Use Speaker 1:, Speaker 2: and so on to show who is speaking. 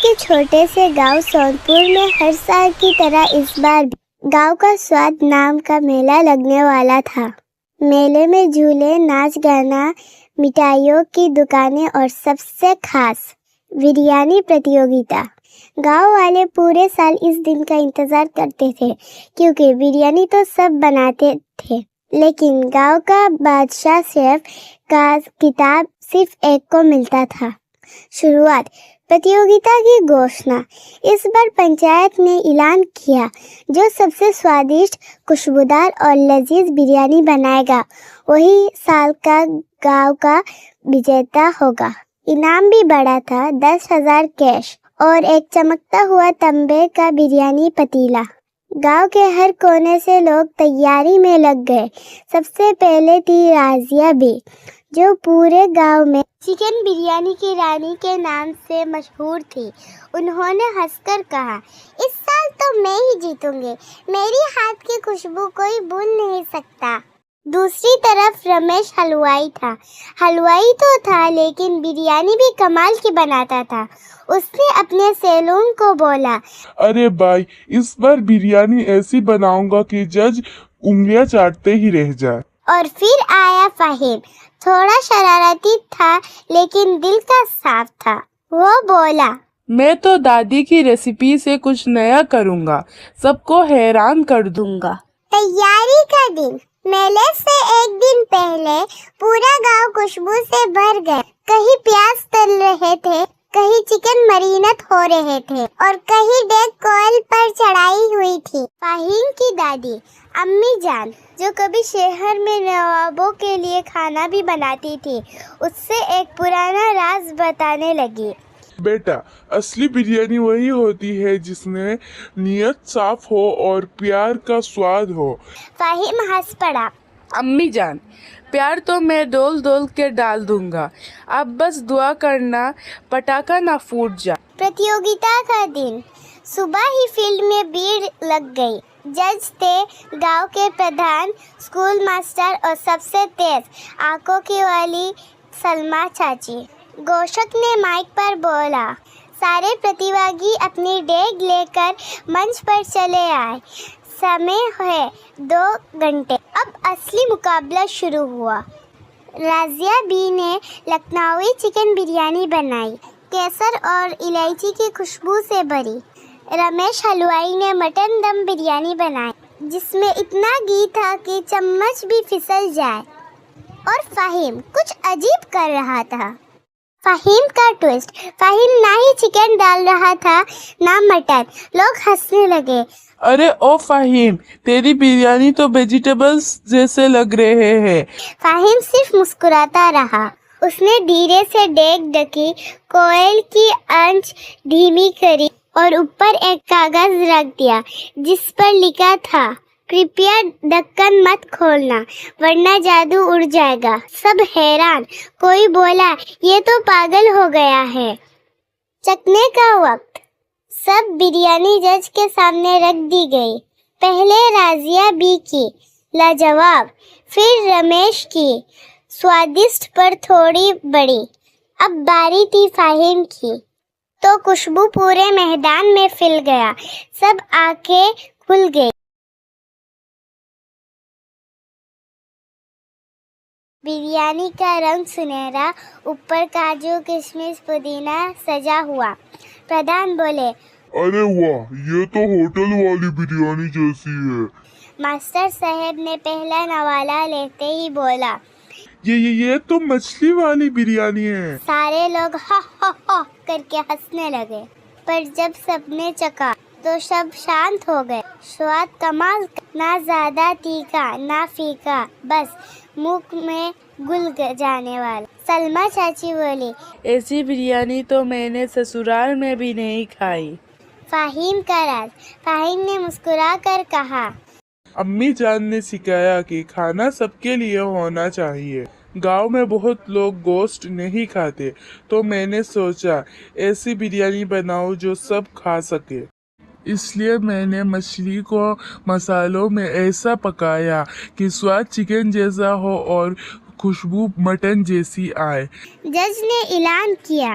Speaker 1: کے چھوٹے سے گاؤں سونپور میں ہر سال کی طرح اس بار بھی گاؤں کا سواد نام کا میلہ لگنے والا تھا۔ میلے میں جھولے، ناچ گانا، مٹھائیوں کی دکانیں اور سب سے خاص بریانی پرتیوگتا۔ گاؤں والے پورے سال اس دن کا انتظار کرتے تھے کیونکہ بریانی تو سب بناتے تھے، لیکن گاؤں کا بادشاہ شیف کا خطاب صرف ایک کو ملتا تھا۔ شروعات پرتیوگتا کی گھوشنا۔ اس بار پنچایت نے اعلان کیا جو سب سے سوادشٹ، خوشبودار اور لذیذ بریانی بنائے گا وہی سال کا گاؤں کا وجیتا ہوگا۔ انعام بھی بڑا تھا، 10,000 کیش اور ایک چمکتا ہوا تانبے کا بریانی پتیلا۔ گاؤں کے ہر کونے سے لوگ تیاری میں لگ گئے۔ سب سے پہلے تھی رازیہ بی، جو پورے گاؤں میں چکن بریانی کی رانی کے نام سے مشہور تھی۔ انہوں نے ہنس کر کہا، اس سال تو میں ہی جیتوں گی، میری ہاتھ کی خوشبو کوئی بھول نہیں سکتا۔ دوسری طرف رمیش حلوائی تھا۔ حلوائی تو تھا لیکن بریانی بھی کمال کی بناتا تھا۔ اس نے اپنے سیلون کو بولا،
Speaker 2: ارے بھائی، اس بار بریانی ایسی بناؤں گا کہ جج انگلیاں چاٹتے ہی رہ جائے۔
Speaker 1: اور پھر آیا فہیم، تھوڑا شرارتی تھا لیکن دل کا صاف تھا۔ وہ بولا،
Speaker 3: میں تو دادی کی ریسیپی سے کچھ نیا کروں گا، سب کو حیران کر دوں گا۔
Speaker 1: تیاری کا دن۔ میلے سے ایک دن پہلے پورا گاؤں خوشبو سے بھر گیا۔ کہیں پیاز تل رہے تھے، کہیں چکن مرینت ہو رہے تھے اور کہیں دیگ کوئل پر چڑھائی ہوئی تھی۔ فہیم کی دادی امی جان، جو کبھی شہر میں نوابوں کے لیے کھانا بھی بناتی تھی، اس سے ایک پرانا راز بتانے لگی۔
Speaker 2: بیٹا، اصلی بریانی وہی ہوتی ہے جس میں نیت صاف ہو اور پیار کا سواد ہو۔
Speaker 1: فہیم ہنس پڑا،
Speaker 3: امی جان، پیار تو میں ڈول ڈول کے ڈال دوں گا، اب بس دعا کرنا پٹاخہ نہ پھوٹ جائے۔
Speaker 1: پرتیوگتا کا دن۔ صبح ہی فیلڈ میں بھیڑ لگ گئی۔ جج تھے گاؤں کے پردھان، اسکول ماسٹر اور سب سے تیز آنکھوں کی والی سلما چاچی۔ گھوشک نے مائک پر بولا، سارے پرتیواگی اپنی ڈیگ لے کر منچ پر چلے آئے۔ سمے ہے 2 گھنٹے۔ اب اصلی مقابلہ شروع ہوا۔ رازیہ بی نے لکھنوی چکن بریانی بنائی، کیسر اور الائچی کی خوشبو سے بھری۔ رمیش حلوائی نے مٹن دم بریانی بنائی، جس میں اتنا گھی تھا کہ چمچ بھی پھسل جائے۔ اور فہیم کچھ عجیب کر رہا تھا۔ فہیم کا ٹوسٹ، فہیم نہ ہی چکن ڈال رہا تھا نہ مٹن۔ لوگ ہنسنے لگے۔
Speaker 3: ارے او فہیم، تیری بریانی تو ویجیٹیبلز جیسے لگ رہے ہیں۔
Speaker 1: فہیم صرف مسکراتا رہا۔ اس نے دھیرے سے دیگ ڈھکی، کوئل کی آنچ دھیمی کری اور اوپر ایک کاغذ رکھ دیا جس پر لکھا تھا، کرپیا ڈھکن مت کھولنا ورنہ جادو اڑ جائے گا۔ سب حیران۔ کوئی بولا، یہ تو پاگل ہو گیا ہے۔ چکھنے کا وقت۔ سب بریانی جج کے سامنے رکھ دی گئی۔ پہلے رازیہ بی کی، لاجواب، پھر رمیش کی، سوادشٹ پر تھوڑی بڑی۔ اب باری تھی فہیم کی، تو خوشبو پورے میدان میں پھیل گیا۔ سب آنکھیں کھل گئی۔ بریانی کا رنگ سنہرا، اوپر کاجو، کشمش، پودینہ سجا ہوا۔ پردھان بولے،
Speaker 2: ارے واہ، یہ تو ہوٹل والی بریانی جیسی ہے۔
Speaker 1: ماسٹر صاحب نے پہلا نوالا لیتے ہی بولا،
Speaker 2: یہ تو مچھلی والی بریانی ہے۔
Speaker 1: سارے لوگ ہا ہا ہا کر کے ہنسنے لگے۔ پر جب سب نے چکھا تو سب شانت ہو گئے۔ سواد کمال کا، نہ زیادہ تیکھا نہ پھیکا، بس منہ میں گل جانے والا۔ سلما چاچی بولی،
Speaker 3: ایسی بریانی تو میں نے سسرال میں بھی نہیں کھائی۔
Speaker 1: فہیم کا راز۔ فہیم نے مسکرا کر کہا،
Speaker 2: امی جان نے سکھایا کہ کھانا سب کے لیے ہونا چاہیے۔ گاؤں میں بہت لوگ گوشت نہیں کھاتے، تو میں نے سوچا ایسی بریانی بناؤ جو سب کھا سکے۔ اس لیے میں نے مچھلی کو مسالوں میں ایسا پکایا کہ سواد چکن جیسا ہو اور خوشبو مٹن جیسی آئے۔
Speaker 1: جج نے اعلان کیا،